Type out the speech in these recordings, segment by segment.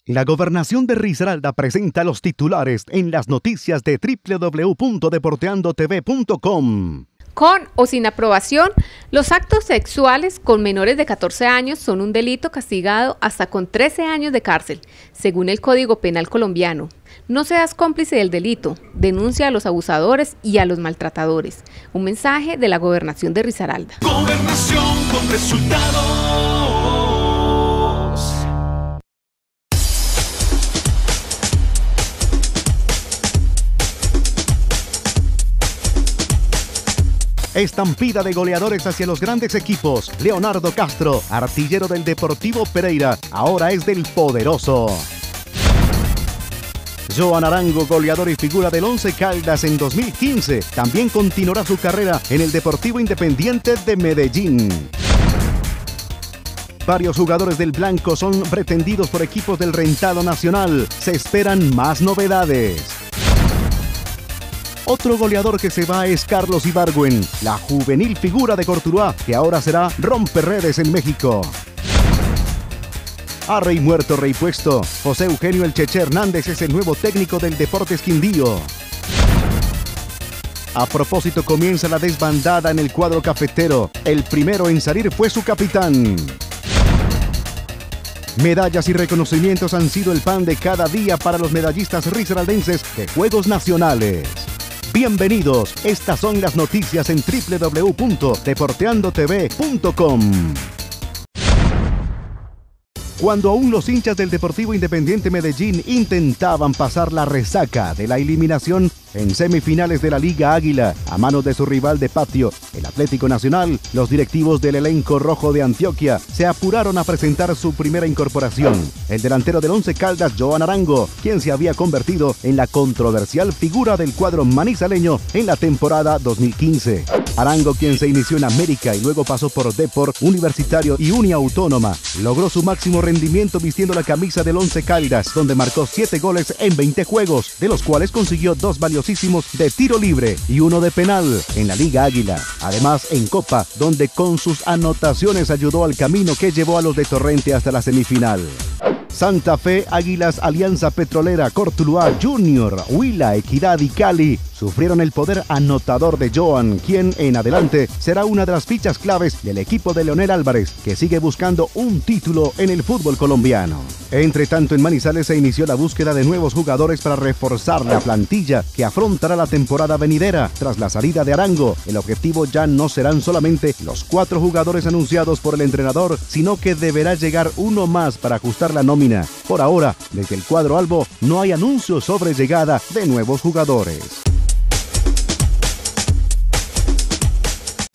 La Gobernación de Risaralda presenta los titulares en las noticias de www.deporteandotv.com. Con o sin aprobación, los actos sexuales con menores de 14 años son un delito castigado hasta con 13 años de cárcel, según el Código Penal colombiano. No seas cómplice del delito, denuncia a los abusadores y a los maltratadores. Un mensaje de la Gobernación de Risaralda. Gobernación con resultados. Estampida de goleadores hacia los grandes equipos. Leonardo Castro, artillero del Deportivo Pereira, ahora es del Poderoso. Joan Arango, goleador y figura del Once Caldas en 2015, también continuará su carrera en el Deportivo Independiente de Medellín. Varios jugadores del blanco son pretendidos por equipos del rentado nacional. Se esperan más novedades. Otro goleador que se va es Carlos Ibargüen, la juvenil figura de Cortuluá, que ahora será romperredes en México. A rey muerto, rey puesto. José Eugenio El Cheche Hernández es el nuevo técnico del Deportes Quindío. A propósito, comienza la desbandada en el cuadro cafetero. El primero en salir fue su capitán. Medallas y reconocimientos han sido el pan de cada día para los medallistas risaraldenses de Juegos Nacionales. Bienvenidos, estas son las noticias en www.deporteandotv.com. Cuando aún los hinchas del Deportivo Independiente Medellín intentaban pasar la resaca de la eliminación en semifinales de la Liga Águila a manos de su rival de patio, el Atlético Nacional, los directivos del elenco rojo de Antioquia se apuraron a presentar su primera incorporación, el delantero del Once Caldas, Joan Arango, quien se había convertido en la controversial figura del cuadro manizaleño en la temporada 2015. Arango, quien se inició en América y luego pasó por Depor, Universitario y Uniautónoma, logró su máximo rendimiento vistiendo la camisa del Once Caldas, donde marcó 7 goles en 20 juegos, de los cuales consiguió 2 valiosísimos de tiro libre y 1 de penal en la Liga Águila. Además, en Copa, donde con sus anotaciones ayudó al camino que llevó a los de Torrente hasta la semifinal. Santa Fe, Águilas, Alianza Petrolera, Cortuluá, Junior, Huila, Equidad y Cali sufrieron el poder anotador de Joan, quien en adelante será una de las fichas claves del equipo de Leonel Álvarez, que sigue buscando un título en el fútbol colombiano. Entre tanto, en Manizales se inició la búsqueda de nuevos jugadores para reforzar la plantilla que afrontará la temporada venidera. Tras la salida de Arango, el objetivo ya no serán solamente los 4 jugadores anunciados por el entrenador, sino que deberá llegar uno más para ajustar la nómina. Por ahora, desde el cuadro albo, no hay anuncios sobre llegada de nuevos jugadores.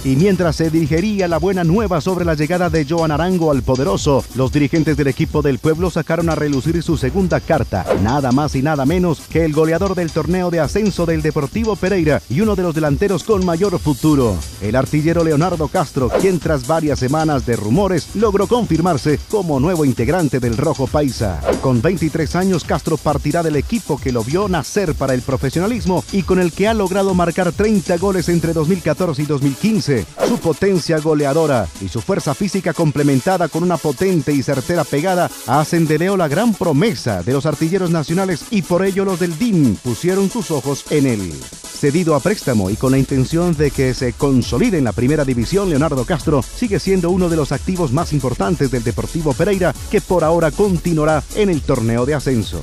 Y mientras se digería la buena nueva sobre la llegada de Joan Arango al Poderoso, los dirigentes del equipo del pueblo sacaron a relucir su segunda carta, nada más y nada menos que el goleador del torneo de ascenso del Deportivo Pereira y uno de los delanteros con mayor futuro, el artillero Leonardo Castro, quien tras varias semanas de rumores logró confirmarse como nuevo integrante del Rojo Paisa. Con 23 años, Castro partirá del equipo que lo vio nacer para el profesionalismo y con el que ha logrado marcar 30 goles entre 2014 y 2015. Su potencia goleadora y su fuerza física complementada con una potente y certera pegada hacen de Leo la gran promesa de los artilleros nacionales y por ello los del DIM pusieron sus ojos en él. Cedido a préstamo y con la intención de que se consolide en la primera división, Leonardo Castro sigue siendo uno de los activos más importantes del Deportivo Pereira, que por ahora continuará en el torneo de ascenso.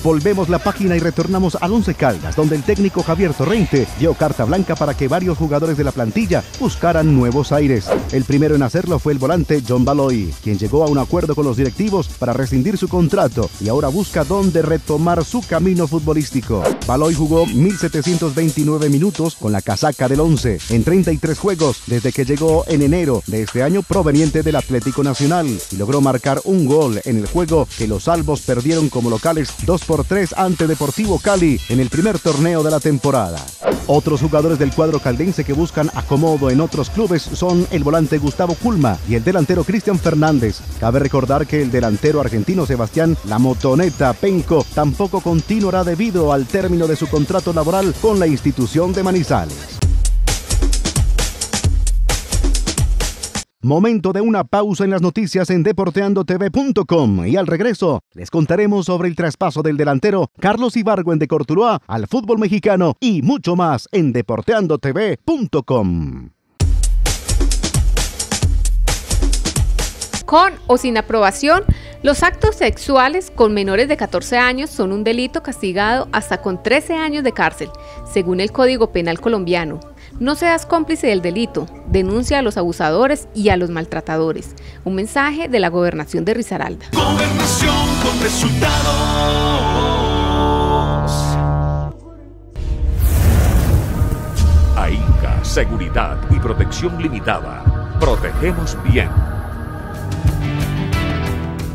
Volvemos la página y retornamos al Once Caldas, donde el técnico Javier Torrente dio carta blanca para que varios jugadores de la plantilla buscaran nuevos aires. El primero en hacerlo fue el volante John Baloy, quien llegó a un acuerdo con los directivos para rescindir su contrato y ahora busca dónde retomar su camino futbolístico. Baloy jugó 1.729 minutos con la casaca del Once en 33 juegos desde que llegó en enero de este año proveniente del Atlético Nacional y logró marcar un gol en el juego que los albos perdieron como locales 2-3 ante Deportivo Cali en el primer torneo de la temporada. Otros jugadores del cuadro caldense que buscan acomodo en otros clubes son el volante Gustavo Culma y el delantero Cristian Fernández. Cabe recordar que el delantero argentino Sebastián La Motoneta Penco tampoco continuará debido al término de su contrato laboral con la institución de Manizales. Momento de una pausa en las noticias en deporteandotv.com y al regreso les contaremos sobre el traspaso del delantero Carlos Ibargüen de Cortuluá al fútbol mexicano y mucho más en deporteandotv.com. Con o sin aprobación, los actos sexuales con menores de 14 años son un delito castigado hasta con 13 años de cárcel, según el Código Penal colombiano. No seas cómplice del delito, denuncia a los abusadores y a los maltratadores. Un mensaje de la Gobernación de Risaralda. Gobernación con resultados. AINCA, Seguridad y Protección Limitada. Protegemos bien.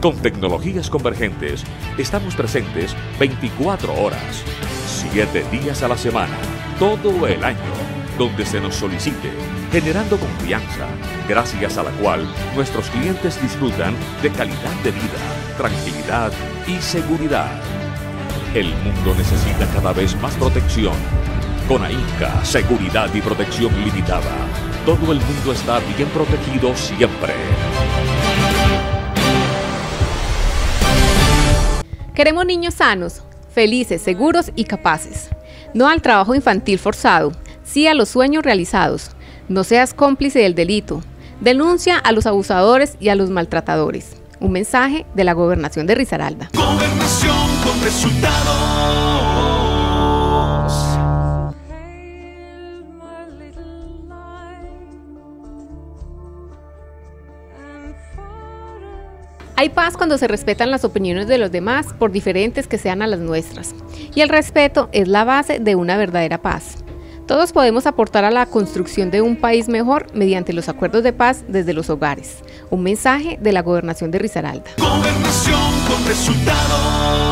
Con tecnologías convergentes, estamos presentes 24 horas, 7 días a la semana, todo el año, donde se nos solicite, generando confianza, gracias a la cual nuestros clientes disfrutan de calidad de vida, tranquilidad y seguridad. El mundo necesita cada vez más protección. Con AINCA, Seguridad y Protección Limitada, todo el mundo está bien protegido siempre. Queremos niños sanos, felices, seguros y capaces. No al trabajo infantil forzado, sí a los sueños realizados. No seas cómplice del delito. Denuncia a los abusadores y a los maltratadores. Un mensaje de la Gobernación de Risaralda. Gobernación con resultados. Hay paz cuando se respetan las opiniones de los demás, por diferentes que sean a las nuestras. Y el respeto es la base de una verdadera paz. Todos podemos aportar a la construcción de un país mejor mediante los acuerdos de paz desde los hogares. Un mensaje de la Gobernación de Risaralda. Gobernación con resultados.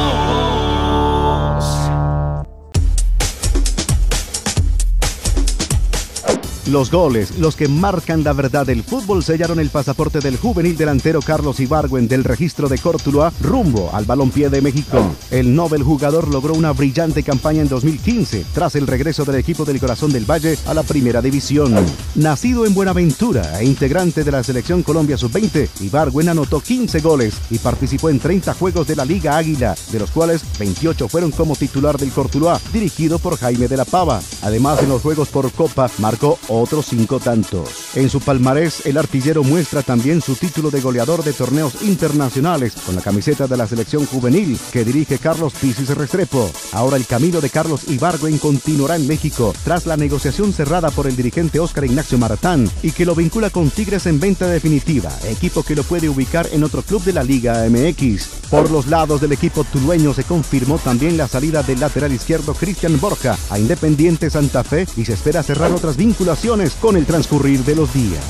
Los goles, los que marcan la verdad del fútbol, sellaron el pasaporte del juvenil delantero Carlos Ibargüen del registro de Cortuluá rumbo al balompié de México. El Nobel jugador logró una brillante campaña en 2015 tras el regreso del equipo del Corazón del Valle a la primera división. Nacido en Buenaventura e integrante de la selección Colombia Sub-20, Ibargüen anotó 15 goles y participó en 30 juegos de la Liga Águila, de los cuales 28 fueron como titular del Cortuluá, dirigido por Jaime de la Pava. Además, en los juegos por Copa marcó otros 5 tantos. En su palmarés, el artillero muestra también su título de goleador de torneos internacionales con la camiseta de la selección juvenil que dirige Carlos Pisis Restrepo. Ahora el camino de Carlos Ibargüen continuará en México tras la negociación cerrada por el dirigente Óscar Ignacio Maratán y que lo vincula con Tigres en venta definitiva, equipo que lo puede ubicar en otro club de la Liga MX. Por los lados del equipo tulueño se confirmó también la salida del lateral izquierdo Cristian Borja a Independiente Santa Fe y se espera cerrar otras vinculaciones con el transcurrir de los días.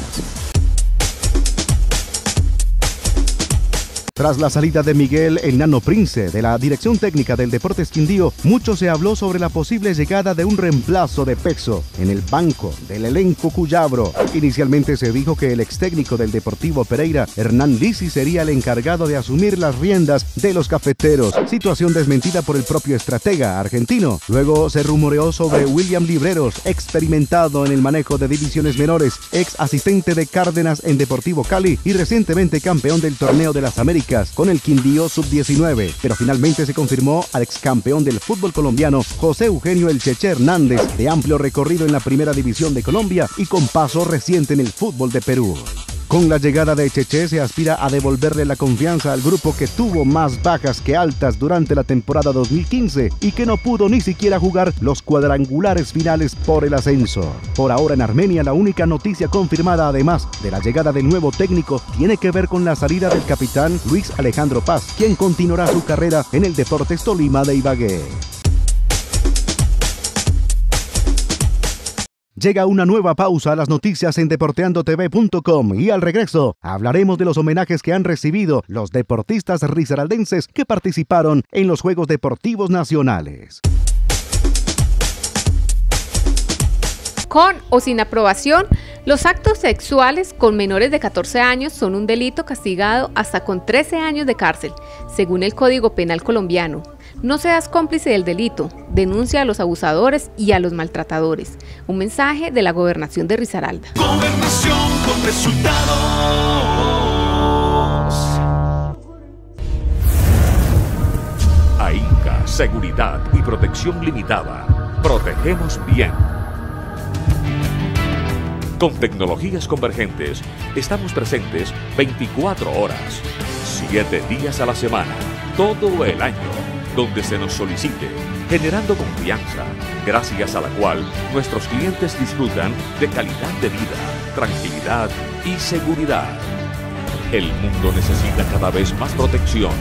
Tras la salida de Miguel El Nano Prince de la dirección técnica del Deportes Quindío, mucho se habló sobre la posible llegada de un reemplazo de peso en el banco del elenco cuyabro. Inicialmente se dijo que el ex técnico del Deportivo Pereira, Hernán Lisi, sería el encargado de asumir las riendas de los cafeteros, situación desmentida por el propio estratega argentino. Luego se rumoreó sobre William Libreros, experimentado en el manejo de divisiones menores, ex asistente de Cárdenas en Deportivo Cali y recientemente campeón del Torneo de las Américas con el Quindío Sub-19, pero finalmente se confirmó al ex campeón del fútbol colombiano José Eugenio El Cheche Hernández, de amplio recorrido en la primera división de Colombia y con paso reciente en el fútbol de Perú. Con la llegada de Cheche se aspira a devolverle la confianza al grupo que tuvo más bajas que altas durante la temporada 2015 y que no pudo ni siquiera jugar los cuadrangulares finales por el ascenso. Por ahora en Armenia la única noticia confirmada además de la llegada del nuevo técnico tiene que ver con la salida del capitán Luis Alejandro Paz, quien continuará su carrera en el Deportes Tolima de Ibagué. Llega una nueva pausa a las noticias en deporteandotv.com y al regreso hablaremos de los homenajes que han recibido los deportistas risaraldenses que participaron en los Juegos Deportivos Nacionales. Con o sin aprobación, los actos sexuales con menores de 14 años son un delito castigado hasta con 13 años de cárcel, según el Código Penal colombiano. No seas cómplice del delito, denuncia a los abusadores y a los maltratadores. Un mensaje de la Gobernación de Risaralda. Gobernación con con resultados. AINCA, Seguridad y Protección Limitada. Protegemos bien. Con tecnologías convergentes, estamos presentes 24 horas, 7 días a la semana, todo el año, donde se nos solicite, generando confianza, gracias a la cual nuestros clientes disfrutan de calidad de vida, tranquilidad y seguridad. El mundo necesita cada vez más protección.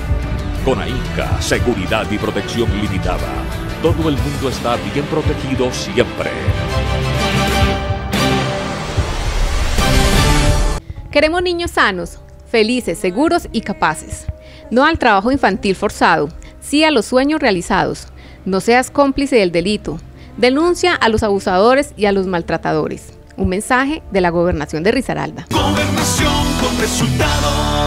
Con AINCA, Seguridad y Protección Limitada, todo el mundo está bien protegido siempre. Queremos niños sanos, felices, seguros y capaces. No al trabajo infantil forzado, sí a los sueños realizados. No seas cómplice del delito. Denuncia a los abusadores y a los maltratadores. Un mensaje de la Gobernación de Risaralda. Gobernación con resultados.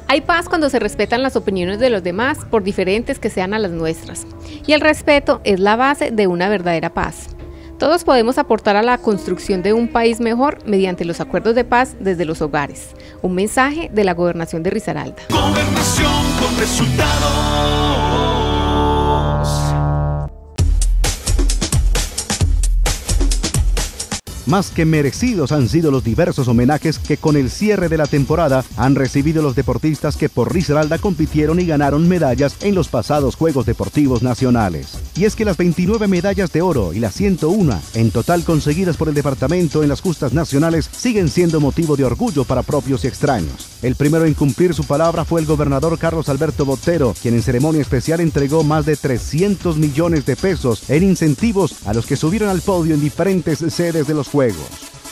Hay paz cuando se respetan las opiniones de los demás, por diferentes que sean a las nuestras. Y el respeto es la base de una verdadera paz. Todos podemos aportar a la construcción de un país mejor mediante los acuerdos de paz desde los hogares. Un mensaje de la Gobernación de Risaralda. Gobernación con resultados. Más que merecidos han sido los diversos homenajes que con el cierre de la temporada han recibido los deportistas que por Risaralda compitieron y ganaron medallas en los pasados Juegos Deportivos Nacionales. Y es que las 29 medallas de oro y las 101 en total conseguidas por el departamento en las justas nacionales siguen siendo motivo de orgullo para propios y extraños. El primero en cumplir su palabra fue el gobernador Carlos Alberto Botero, quien en ceremonia especial entregó más de 300 millones de pesos en incentivos a los que subieron al podio en diferentes sedes de los Juegos.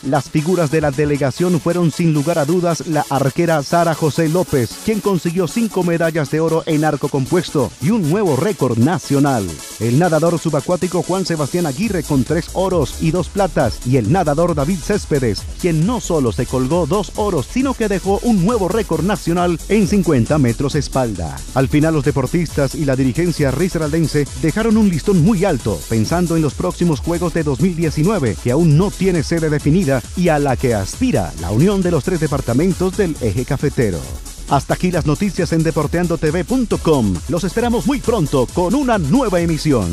Las figuras de la delegación fueron sin lugar a dudas la arquera Sara José López, quien consiguió 5 medallas de oro en arco compuesto y un nuevo récord nacional. El nadador subacuático Juan Sebastián Aguirre con 3 oros y 2 platas, y el nadador David Céspedes, quien no solo se colgó 2 oros, sino que dejó un nuevo récord nacional en 50 metros espalda. Al final los deportistas y la dirigencia risaraldense dejaron un listón muy alto, pensando en los próximos Juegos de 2019, que aún no tiene sede definida y a la que aspira la unión de los 3 departamentos del eje cafetero. Hasta aquí las noticias en deporteandotv.com. Los esperamos muy pronto con una nueva emisión.